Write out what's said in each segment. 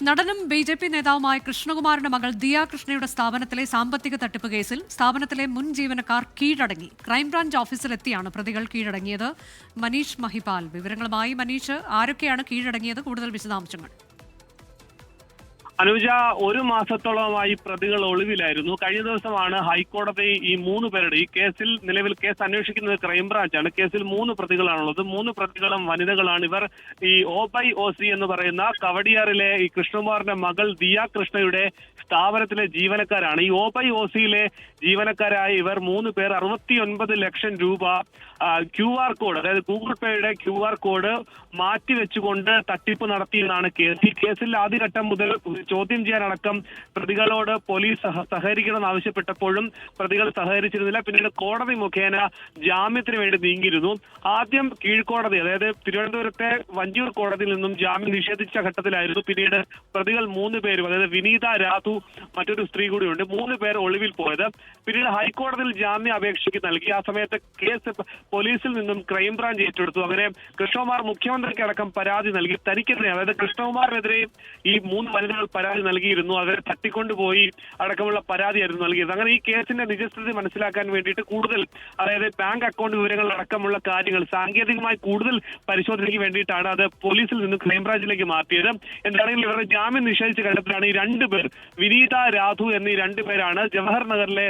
നടനും ബി.ജെ.പി. നേതാവുമായ കൃഷ്ണകുമാറിന്റെ മകൾ ദിയ കൃഷ്ണയുടെ സ്ഥാപനത്തിലെ സാമ്പത്തിക തട്ടിപ്പ് കേസിൽ സ്ഥാപനത്തിലെ മുൻ ജീവനക്കാർ കീഴടങ്ങി. ക്രൈംബ്രാഞ്ച് ഓഫീസിലെത്തിയാണ് പ്രതികൾ കീഴടങ്ങിയത്. മനീഷ് മഹിപാൽ വിവരങ്ങളുമായി. മനീഷ്, ആരൊക്കെയാണ് കീഴടങ്ങിയത്? കൂടുതൽ വിശദാംശങ്ങൾ. അനുജ, ഒരു മാസത്തോളമായി പ്രതികൾ ഒളിവിലായിരുന്നു. കഴിഞ്ഞ ദിവസമാണ് ഹൈക്കോടതി ഈ 3 പേരുടെ ഈ കേസിൽ നിലവിൽ കേസ് അന്വേഷിക്കുന്നത് ക്രൈംബ്രാഞ്ചാണ്. കേസിൽ 3 പ്രതികളാണുള്ളത്. 3 പ്രതികളും വനിതകളാണ്. ഇവർ ഈ OC എന്ന് പറയുന്ന കവടിയാറിലെ ഈ കൃഷ്ണകുമാറിന്റെ മകൾ ദിയ കൃഷ്ണയുടെ സ്ഥാപനത്തിലെ ജീവനക്കാരാണ്. ഈ OCയിലെ ജീവനക്കാരായ ഇവർ 3 പേർ 69 ലക്ഷം രൂപ QR കോഡ്, അതായത് ഗൂഗിൾ പേയുടെ QR കോഡ് മാറ്റിവെച്ചുകൊണ്ട് തട്ടിപ്പ് നടത്തിയെന്നാണ് കേസ്. ഈ കേസിൽ ആദ്യഘട്ടം മുതൽ ചോദ്യം ചെയ്യാനടക്കം പ്രതികളോട് പോലീസ് സഹകരിക്കണമെന്ന് ആവശ്യപ്പെട്ടപ്പോഴും പ്രതികൾ സഹകരിച്ചിരുന്നില്ല. പിന്നീട് കോടതി മുഖേന ജാമ്യത്തിന് വേണ്ടി നീങ്ങിയിരുന്നു. ആദ്യം കീഴ്ക്കോടതി, അതായത് തിരുവനന്തപുരത്തെ വഞ്ചിയൂർ കോടതിയിൽ നിന്നും ജാമ്യം നിഷേധിച്ച ഘട്ടത്തിലായിരുന്നു പിന്നീട് പ്രതികൾ 3 പേരും, അതായത് വിനീത, രാധു, മറ്റൊരു സ്ത്രീ കൂടിയുണ്ട്, 3 പേർ ഒളിവിൽ പോയത്. പിന്നീട് ഹൈക്കോടതിയിൽ ജാമ്യ അപേക്ഷയ്ക്ക് നൽകി. ആ സമയത്ത് കേസ് പോലീസിൽ നിന്നും ക്രൈംബ്രാഞ്ച് ഏറ്റെടുത്തു. അങ്ങനെ കൃഷ്ണകുമാർ മുഖ്യമന്ത്രിക്ക് അടക്കം പരാതി നൽകി. തനിക്കെതിരെ, അതായത് കൃഷ്ണകുമാറിനെതിരെ ഈ 3 വനിതകൾ പരാതി നൽകിയിരുന്നു. അവരെ തട്ടിക്കൊണ്ടുപോയി അടക്കമുള്ള പരാതിയായിരുന്നു നൽകിയത്. അങ്ങനെ ഈ കേസിന്റെ നിജസ്ഥിതി മനസ്സിലാക്കാൻ വേണ്ടിയിട്ട് കൂടുതൽ, അതായത് ബാങ്ക് അക്കൗണ്ട് വിവരങ്ങൾ അടക്കമുള്ള കാര്യങ്ങൾ സാങ്കേതികമായി കൂടുതൽ പരിശോധനയ്ക്ക് വേണ്ടിയിട്ടാണ് അത് പോലീസിൽ നിന്ന് ക്രൈംബ്രാഞ്ചിലേക്ക് മാറ്റിയത്. എന്താണെങ്കിലും ഇവരുടെ ജാമ്യം നിഷേധിച്ച ഘട്ടത്തിലാണ് ഈ 2 പേർ, വിനീത, രാധു എന്നീ 2 പേരാണ് ജവഹർ നഗറിലെ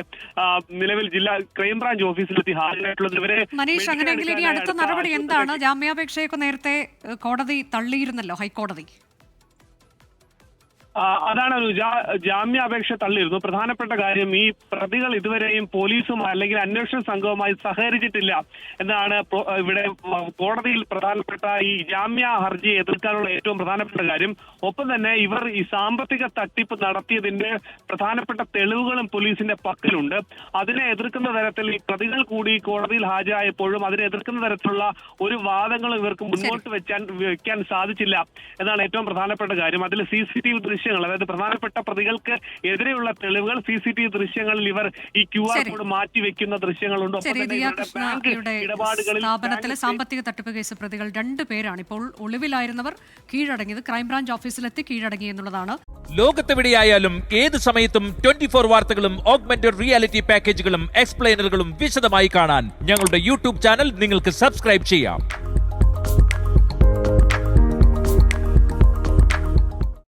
നിലവിൽ ജില്ലാ ക്രൈംബ്രാഞ്ച് ഓഫീസിലെത്തി ഹാജരായിട്ടുള്ളത്. ഇവരെ മനീഷ്, അങ്ങനെയെങ്കിൽ ഇനി അടുത്ത നടപടി എന്താണ്? ജാമ്യാപേക്ഷയൊക്കെ നേരത്തെ കോടതി തള്ളിയിരുന്നല്ലോ, ഹൈക്കോടതി. അതാണ് ഒരു ജാമ്യാപേക്ഷ തള്ളിയിരുന്നു. പ്രധാനപ്പെട്ട കാര്യം, ഈ പ്രതികൾ ഇതുവരെയും പോലീസുമായി അല്ലെങ്കിൽ അന്വേഷണ സംഘവുമായി സഹകരിച്ചിട്ടില്ല എന്നാണ് ഇവിടെ കോടതിയിൽ പ്രധാനപ്പെട്ട ഈ ജാമ്യ ഹർജിയെ എതിർക്കാനുള്ള ഏറ്റവും പ്രധാനപ്പെട്ട കാര്യം. ഒപ്പം തന്നെ ഇവർ ഈ സാമ്പത്തിക തട്ടിപ്പ് നടത്തിയതിന്റെ പ്രധാനപ്പെട്ട തെളിവുകളും പോലീസിന്റെ പക്കലുണ്ട്. അതിനെ എതിർക്കുന്ന തരത്തിൽ ഈ പ്രതികൾ കൂടി കോടതിയിൽ ഹാജരായപ്പോഴും അതിനെ എതിർക്കുന്ന തരത്തിലുള്ള ഒരു വാദങ്ങളും ഇവർക്ക് മുന്നോട്ട് വെക്കാൻ സാധിച്ചില്ല എന്നാണ് ഏറ്റവും പ്രധാനപ്പെട്ട കാര്യം. അതിൽ CCTV ദൃശ്യങ്ങൾ, അതായത് പ്രധാനപ്പെട്ട പ്രതികൾക്ക് എതിരെയുള്ള തെളിവുകൾ, CCTV ദൃശ്യങ്ങളിൽ ഇവർ ഈ QR കോഡ് മാറ്റിവെക്കുന്ന ദൃശ്യങ്ങളുണ്ട്. സ്ഥാപനത്തിലെ സാമ്പത്തിക തട്ടിപ്പ് കേസ് പ്രതികൾ 2 പേരാണ്. ഇപ്പോൾ ഒളിവിലായിരുന്നവർ കീഴടങ്ങിയത്. ക്രൈംബ്രാഞ്ച് ഓഫീസിലെത്തി കീഴടങ്ങി എന്നുള്ളതാണ്. ലോകത്തെവിടെയായാലും ഏത് സമയത്തും 24 വാർത്തകളും ഓഗ്മെന്റഡ് റിയാലിറ്റി പാക്കേജുകളും എക്സ്പ്ലെയിനറുകളും വിശദമായി കാണാൻ ഞങ്ങളുടെ YouTube ചാനൽ നിങ്ങൾക്ക് സബ്സ്ക്രൈബ് ചെയ്യാം.